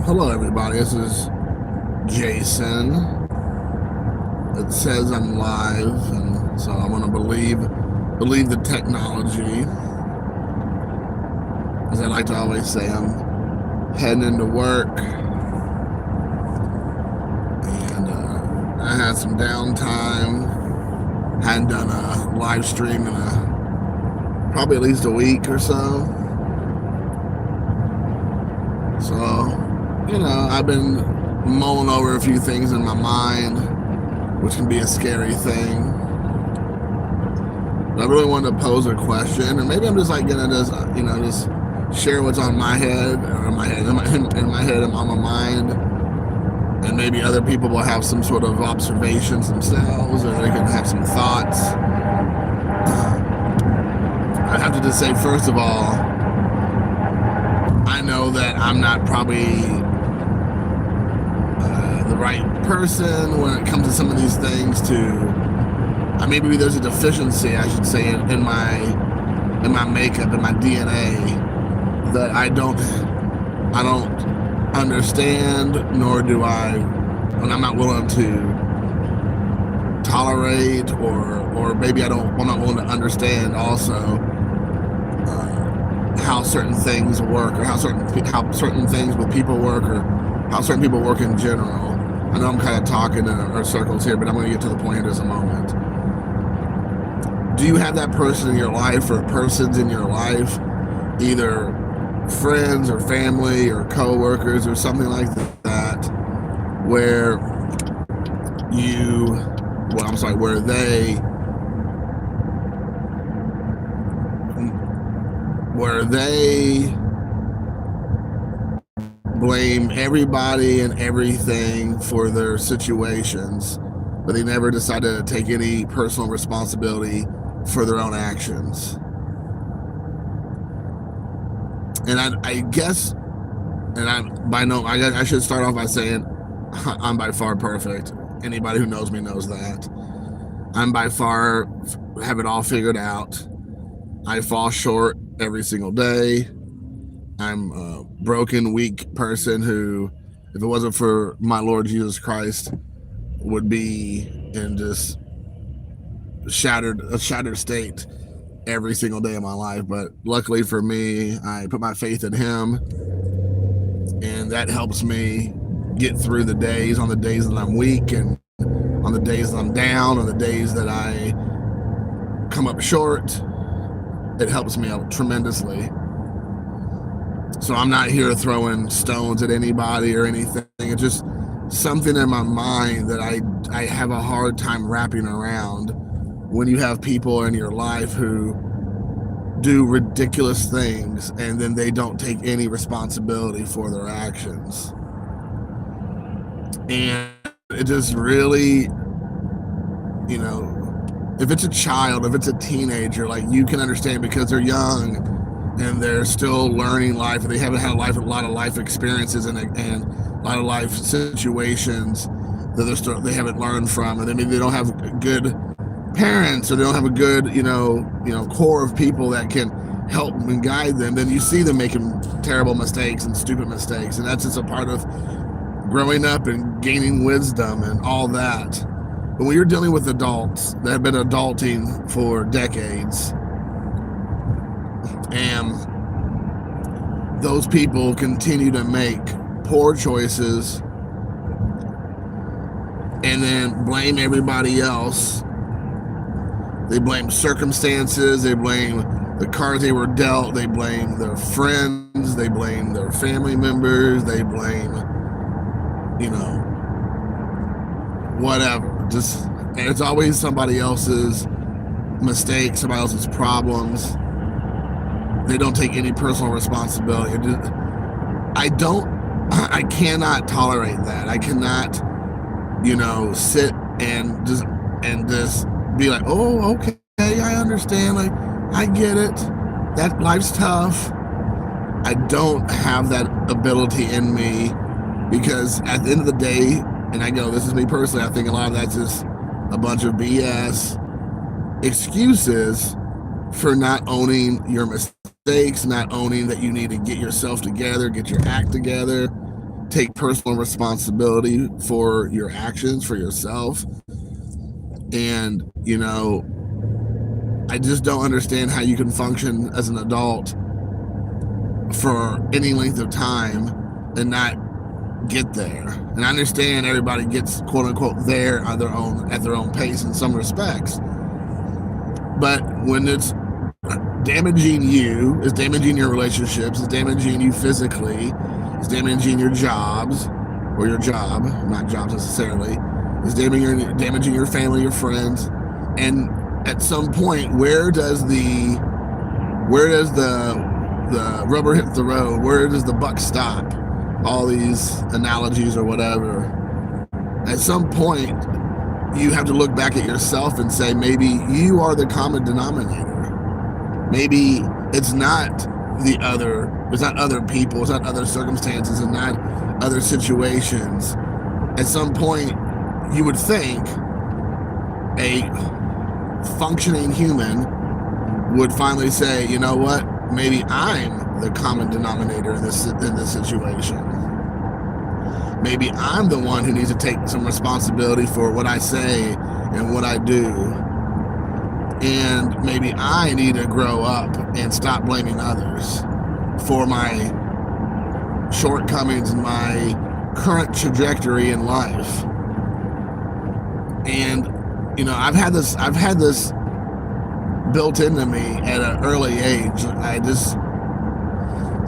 Hello, everybody. This is Jason. It says I'm live, and so I'm gonna believe the technology. As I like to always say, I'm heading into work, and I had some downtime. Hadn't done a live stream in probably at least a week or so. So, I've been mulling over a few things in my mind, which can be a scary thing. But I really wanted to pose a question, and maybe I'm just gonna just share what's on my head, or in my head, and on my mind, and maybe other people will have some sort of observations themselves, or they can have some thoughts. I have to just say, first of all, I know that I'm not probably the right person when it comes to some of these things. Maybe there's a deficiency, I should say, in my makeup, in my DNA, that I don't understand, nor do I, and I'm not willing to tolerate, or maybe I'm not willing to understand also how certain things work, or how certain things with people work, or how certain people work in general. I know I'm kind of talking in our circles here, but I'm going to get to the point in just a moment. Do you have that person in your life, or persons in your life, either friends or family or co-workers or something like that, where they blame everybody and everything for their situations, but they never decided to take any personal responsibility for their own actions. And I guess, and I should start off by saying I'm by far perfect. Anybody who knows me knows that. I'm by far have it all figured out. I fall short every single day. I'm a broken, weak person who, if it wasn't for my Lord Jesus Christ, would be in just a shattered state every single day of my life. But luckily for me, I put my faith in Him, and that helps me get through the days, on the days that I'm weak, and on the days that I'm down, on the days that I come up short. It helps me out tremendously. So I'm not here throwing stones at anybody or anything. It's just something in my mind that I have a hard time wrapping around, when you have people in your life who do ridiculous things and then they don't take any responsibility for their actions. And it just really, if it's a child, if it's a teenager, you can understand, because they're young and they're still learning life, and they haven't had a lot of life experiences and a lot of life situations that they haven't learned from, and maybe they don't have good parents, or they don't have a good core of people that can help and guide them. Then you see them making terrible mistakes and stupid mistakes, and that's just a part of growing up and gaining wisdom and all that. But when you're dealing with adults that have been adulting for decades, and those people continue to make poor choices and then blame everybody else. They blame circumstances, they blame the cards they were dealt, they blame their friends, they blame their family members, they blame, whatever. And it's always somebody else's mistake, somebody else's problems. They don't take any personal responsibility. I cannot tolerate that. I cannot, sit and just be like, oh, okay, I understand. I get it. That life's tough. I don't have that ability in me, because at the end of the day, and I go, this is me personally, I think a lot of that's just a bunch of BS excuses for not owning your mistakes, not owning that you need to get yourself together, get your act together, take personal responsibility for your actions, for yourself. And, you know, I just don't understand how you can function as an adult for any length of time and not get there. And I understand everybody gets quote unquote there at their own pace in some respects. But when it's damaging you, it's damaging your relationships, it's damaging you physically, it's damaging your jobs, or your job, not jobs necessarily, it's damaging your family, your friends. And at some point, where does the rubber hit the road? Where does the buck stop? All these analogies or whatever. At some point, you have to look back at yourself and say, maybe you are the common denominator. Maybe it's not other people, it's not other circumstances, and not other situations. At some point, you would think a functioning human would finally say, you know what, maybe I'm the common denominator in this situation. Maybe I'm the one who needs to take some responsibility for what I say and what I do. And maybe I need to grow up and stop blaming others for my shortcomings and my current trajectory in life. And, you know, I've had this built into me at an early age.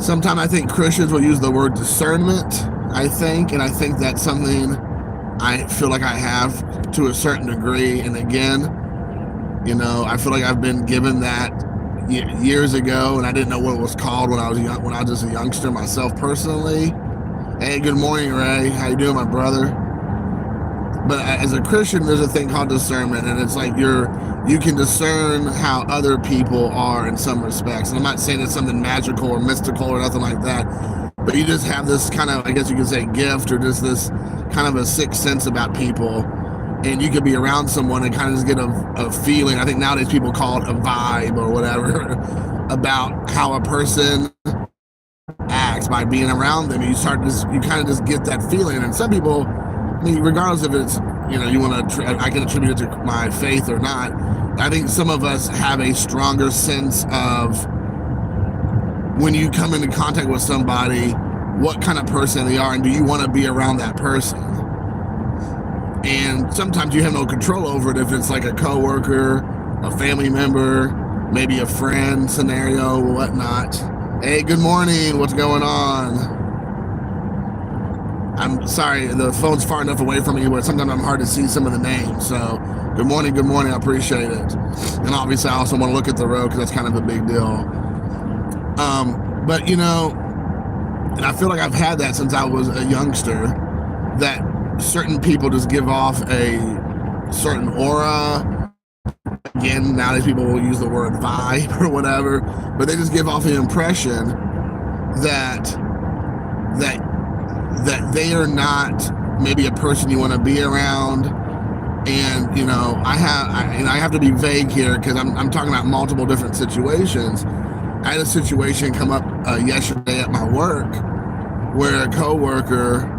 Sometimes I think Christians will use the word discernment, and I think that's something I feel like I have to a certain degree. And again, you know, I feel like I've been given that years ago, and I didn't know what it was called when I was just a youngster myself personally. Hey, good morning, Ray. How you doing, my brother? But as a Christian, there's a thing called discernment, and it's like you can discern how other people are in some respects. And I'm not saying it's something magical or mystical or nothing like that, but you just have this kind of, I guess you could say, gift, or just this kind of a sixth sense about people. And you could be around someone and kind of just get a feeling. I think nowadays people call it a vibe or whatever about how a person acts by being around them. You kind of just get that feeling. And some people, I mean, regardless if it's, you know, I can attribute it to my faith or not, I think some of us have a stronger sense of when you come into contact with somebody, what kind of person they are, and do you want to be around that person? And sometimes you have no control over it if it's like a coworker, a family member, maybe a friend scenario, whatnot. Hey, good morning. What's going on? I'm sorry, the phone's far enough away from me where sometimes I'm hard to see some of the names. So, good morning, I appreciate it. And obviously, I also want to look at the road because that's kind of a big deal. But, you know, and I feel like I've had that since I was a youngster, that certain people just give off a certain aura. Again, nowadays people will use the word vibe or whatever, but they just give off the impression that they are not maybe a person you want to be around. And, you know, I have to be vague here because I'm talking about multiple different situations. I had a situation come up yesterday at my work where a coworker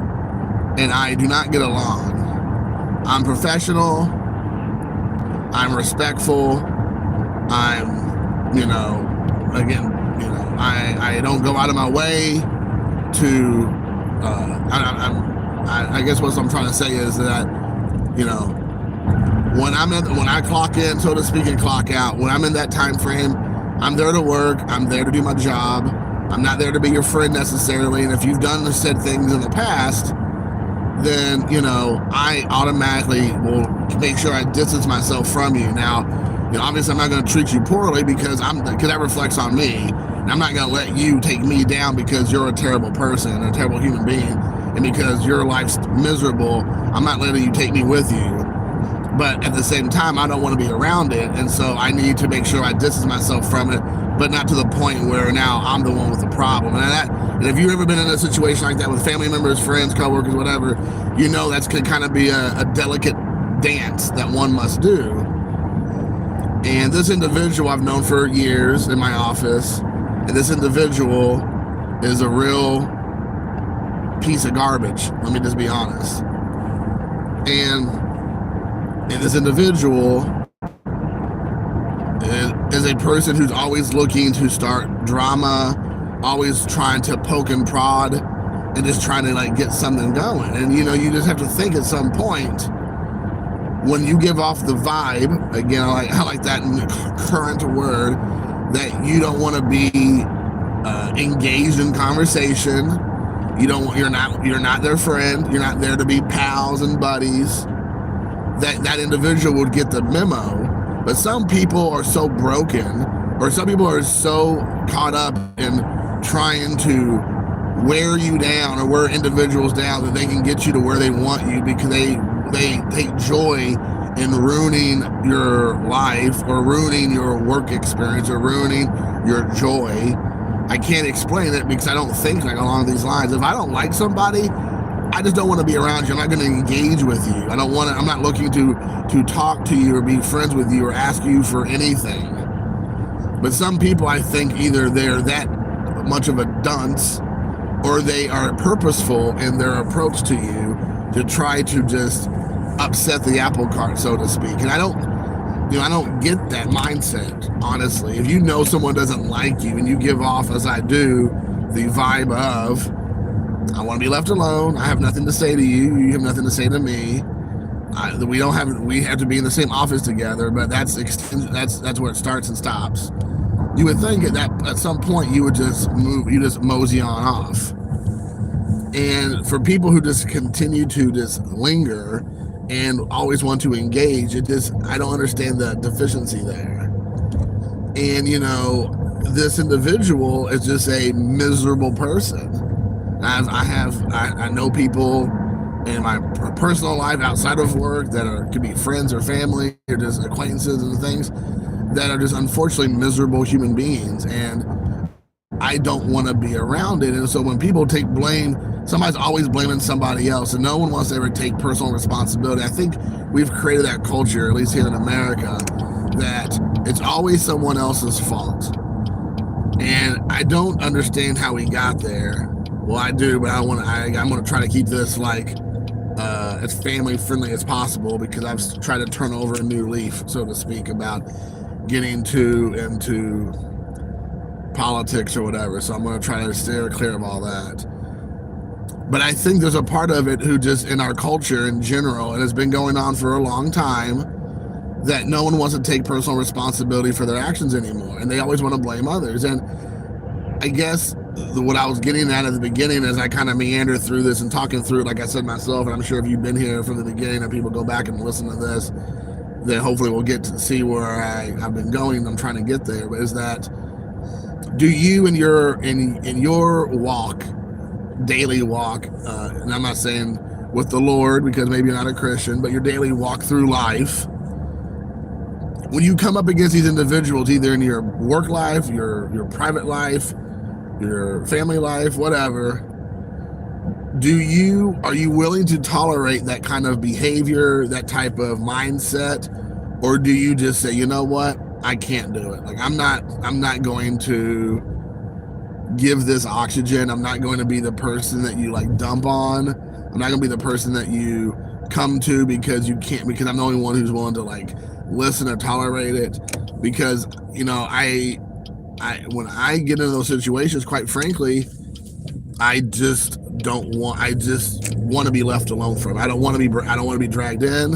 and I do not get along. I'm professional, I'm respectful, I'm, you know, again, you know, I don't go out of my way to, I guess what I'm trying to say is that, you know, when I clock in, so to speak, and clock out, when I'm in that time frame, I'm there to work, I'm there to do my job, I'm not there to be your friend necessarily. And if you've done said things in the past, then, you know, I automatically will make sure I distance myself from you. Now, you know, obviously I'm not going to treat you poorly because that reflects on me. And I'm not going to let you take me down because you're a terrible person, a terrible human being, and because your life's miserable, I'm not letting you take me with you. But at the same time, I don't want to be around it, and so I need to make sure I distance myself from it, but not to the point where now I'm the one with the problem. And if you've ever been in a situation like that with family members, friends, coworkers, whatever, you know that's can kind of be a delicate dance that one must do. And this individual I've known for years in my office, and this individual is a real piece of garbage. Let me just be honest. And this individual is a person who's always looking to start drama, always trying to poke and prod, and just trying to like get something going. And you know, you just have to think at some point, when you give off the vibe, again, I like that current word, that you don't want to be engaged in conversation. You're not their friend. You're not there to be pals and buddies. That individual would get the memo. But some people are so broken, or some people are so caught up in trying to wear you down or wear individuals down that they can get you to where they want you, because they take joy in ruining your life or ruining your work experience or ruining your joy. I can't explain it because I don't think like along these lines. If I don't like somebody, I just don't want to be around you. I'm not going to engage with you. I'm not looking to talk to you or be friends with you or ask you for anything. But some people, I think, either they're that much of a dunce or they are purposeful in their approach to you to try to just upset the apple cart, so to speak. And I don't get that mindset, honestly. If you know someone doesn't like you and you give off, as I do, the vibe of, I want to be left alone, I have nothing to say to you, you have nothing to say to me, we have to be in the same office together, but that's where it starts and stops. You would think that at some point you would just mosey on off. And for people who just continue to just linger and always want to engage, I don't understand the deficiency there. And you know, this individual is just a miserable person. I know people in my personal life outside of work that could be friends or family or just acquaintances and things that are just unfortunately miserable human beings, and I don't want to be around it. And so when people take blame, somebody's always blaming somebody else, and no one wants to ever take personal responsibility. I think we've created that culture, at least here in America, that it's always someone else's fault. And I don't understand how we got there. Well, I do, but I'm going to try to keep this like as family friendly as possible, because I've tried to turn over a new leaf, so to speak, about getting into politics or whatever. So I'm going to try to steer clear of all that. But I think there's a part of it who just in our culture in general, and it's been going on for a long time, that no one wants to take personal responsibility for their actions anymore, and they always want to blame others. And I guess what I was getting at the beginning, as I kind of meander through this and talking through it, like I said myself, and I'm sure if you've been here from the beginning and people go back and listen to this, then hopefully we'll get to see where I've been going. I'm trying to get there. But is that, do you in your walk, daily walk, and I'm not saying with the Lord because maybe you're not a Christian, but your daily walk through life, when you come up against these individuals, either in your work life, your private life, your family life, whatever, are you willing to tolerate that kind of behavior, that type of mindset, or do you just say, you know what, I can't do it? Like I'm not going to give this oxygen. I'm not going to be the person that you like dump on. I'm not going to be the person that you come to because I'm the only one who's willing to like listen or tolerate it. Because, you know, when I get into those situations, quite frankly, I just want to be left alone from it. I don't want to be dragged in.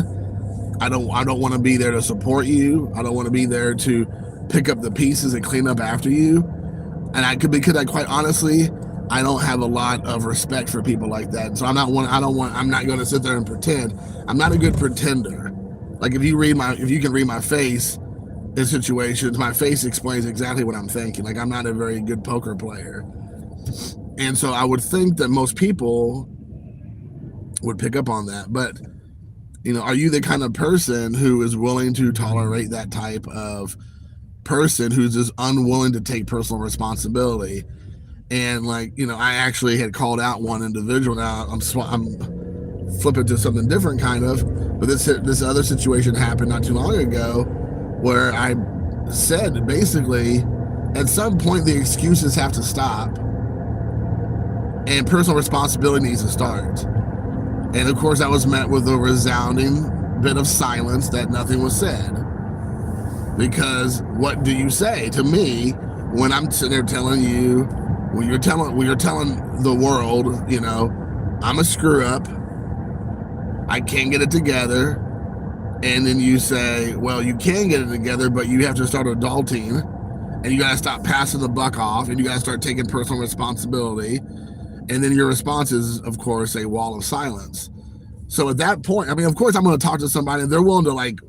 I don't want to be there to support you. I don't want to be there to pick up the pieces and clean up after you. And because quite honestly, I don't have a lot of respect for people like that. So I'm not going to sit there and pretend. I'm not a good pretender. Like if you can read my face in situations, my face explains exactly what I'm thinking. Like I'm not a very good poker player. And so I would think that most people would pick up on that. But, you know, are you the kind of person who is willing to tolerate that type of person who's just unwilling to take personal responsibility? And like, you know, I actually had called out one individual. Now I'm flipping to something different kind of, but this other situation happened not too long ago where I said basically at some point the excuses have to stop. And personal responsibility needs to start. And of course, that was met with a resounding bit of silence that nothing was said. Because what do you say to me when I'm sitting there telling you, when you're telling the world, you know, I'm a screw up, I can't get it together, and then you say, well, you can get it together, but you have to start adulting, and you got to stop passing the buck off, and you got to start taking personal responsibility. And then your response is, of course, a wall of silence. So at that point, I mean, of course, I'm going to talk to somebody, and they're willing to like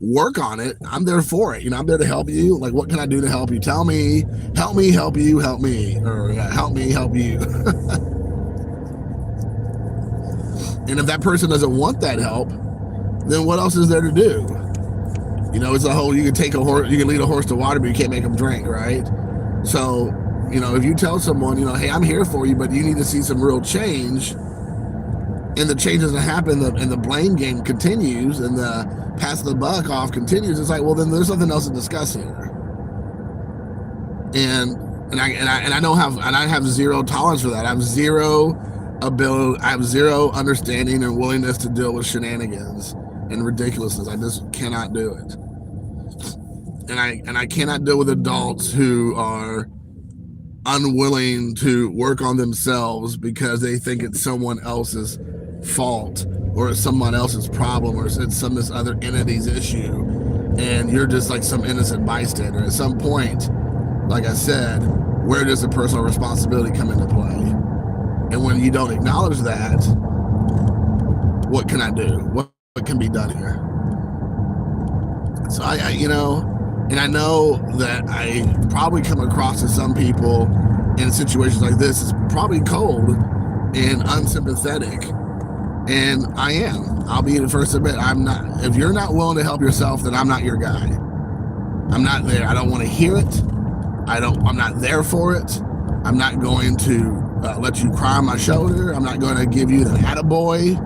work on it. I'm there for it. You know, I'm there to help you. Like, what can I do to help you? Tell me, help me, help you, help me, or help me, help you. And if that person doesn't want that help, then what else is there to do? You know, it's a whole, you can take a horse, you can lead a horse to water, but you can't make them drink, right? So, you know, if you tell someone, you know, hey, I'm here for you, but you need to see some real change, and the change doesn't happen, and the blame game continues, and the pass the buck off continues, it's like, well, then there's nothing else to discuss here. And I have zero tolerance for that. I have zero ability, I have zero understanding and willingness to deal with shenanigans and ridiculousness. I just cannot do it. And I cannot deal with adults who are unwilling to work on themselves because they think it's someone else's fault, or it's someone else's problem, or it's some this other entity's issue, and you're just like some innocent bystander. At some point, like I said, where does the personal responsibility come into play? And when you don't acknowledge that, what can I do? What can be done here? So I you know, and I know that I probably come across to some people in situations like this is probably cold and unsympathetic. And I am. I'll be the first to admit, I'm not. If you're not willing to help yourself, then I'm not your guy. I'm not there. I don't want to hear it. I'm not there for it. I'm not going to let you cry on my shoulder. I'm not going to give you the attaboy.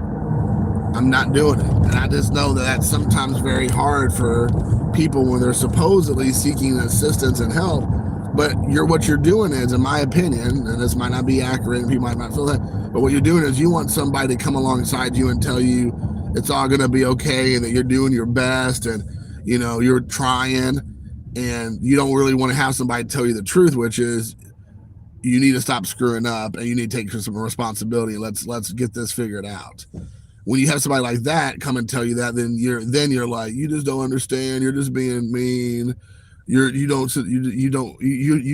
I'm not doing it. And I just know that that's sometimes very hard for people when they're supposedly seeking assistance and help. But what you're doing is, in my opinion, and this might not be accurate and people might not feel that, but what you're doing is you want somebody to come alongside you and tell you it's all going to be okay and that you're doing your best and, you know, you're trying, and you don't really want to have somebody tell you the truth, which is you need to stop screwing up and you need to take some responsibility. Let's get this figured out. When you have somebody like that come and tell you that, then you're like, you just don't understand. You're just being mean. You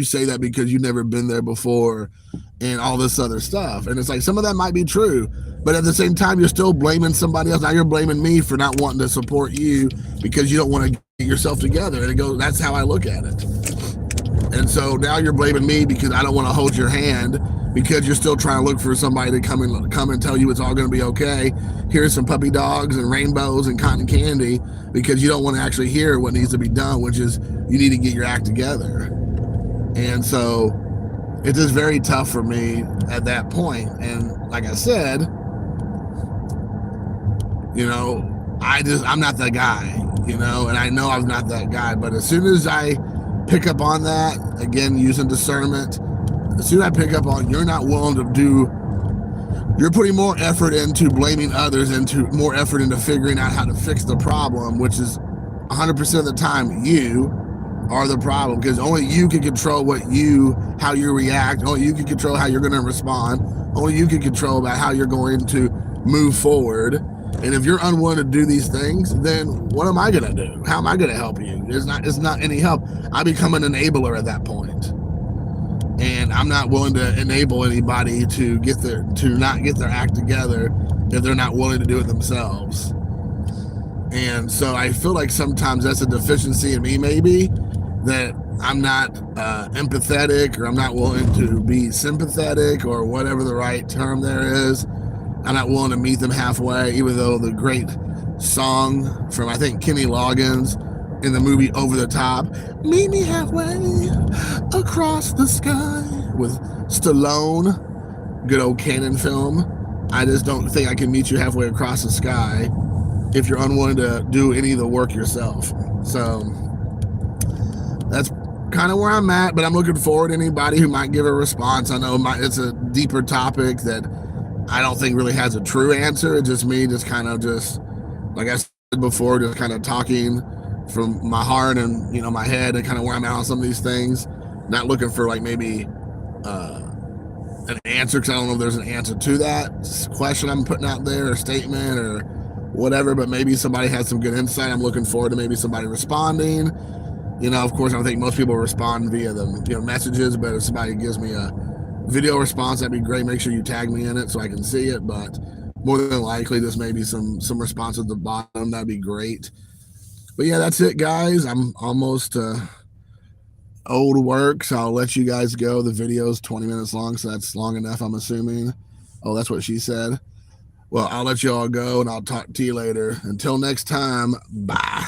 say that because you've never been there before and all this other stuff. And it's like, some of that might be true, but at the same time, you're still blaming somebody else. Now you're blaming me for not wanting to support you because you don't want to get yourself together. And it goes, that's how I look at it. And so now you're blaming me because I don't want to hold your hand, because you're still trying to look for somebody to come and tell you it's all going to be okay. Here's some puppy dogs and rainbows and cotton candy, because you don't want to actually hear what needs to be done, which is you need to get your act together. And so it's just very tough for me at that point. And like I said, you know, I'm not that guy, you know, and I know I'm not that guy. But as soon as I pick up on that, again, using discernment, as soon as I pick up on you're not willing to do, you're putting more effort into blaming others, into more effort into figuring out how to fix the problem, which is 100% of the time you are the problem, because only you can control how you react. Only you can control how you're going to respond. Only you can control about how you're going to move forward. And if you're unwilling to do these things, then what am I going to do? How am I going to help you? It's not any help. I become an enabler at that point. And I'm not willing to enable anybody to not get their act together if they're not willing to do it themselves. And so I feel like sometimes that's a deficiency in me, maybe, that I'm not empathetic, or I'm not willing to be sympathetic, or whatever the right term there is. I'm not willing to meet them halfway, even though the great song from, I think, Kenny Loggins in the movie Over the Top, meet me halfway across the sky, with Stallone, good old Cannon film. I just don't think I can meet you halfway across the sky if you're unwilling to do any of the work yourself. So kind of where I'm at, but I'm looking forward to anybody who might give a response. I know it's a deeper topic that I don't think really has a true answer. It's just me, just kind of just like I said before, just kind of talking from my heart and my head and kind of where I'm at on some of these things. Not looking for like maybe an answer, because I don't know if there's an answer to that question I'm putting out there or statement or whatever. But maybe somebody has some good insight. I'm looking forward to maybe somebody responding. Of course, I think most people respond via the messages, but if somebody gives me a video response, that'd be great. Make sure you tag me in it so I can see it. But more than likely, this may be some response at the bottom. That'd be great. But yeah, that's it, guys. I'm almost old work, so I'll let you guys go. The video's 20 minutes long, so that's long enough, I'm assuming. Oh, that's what she said. Well, I'll let you all go, and I'll talk to you later. Until next time, bye.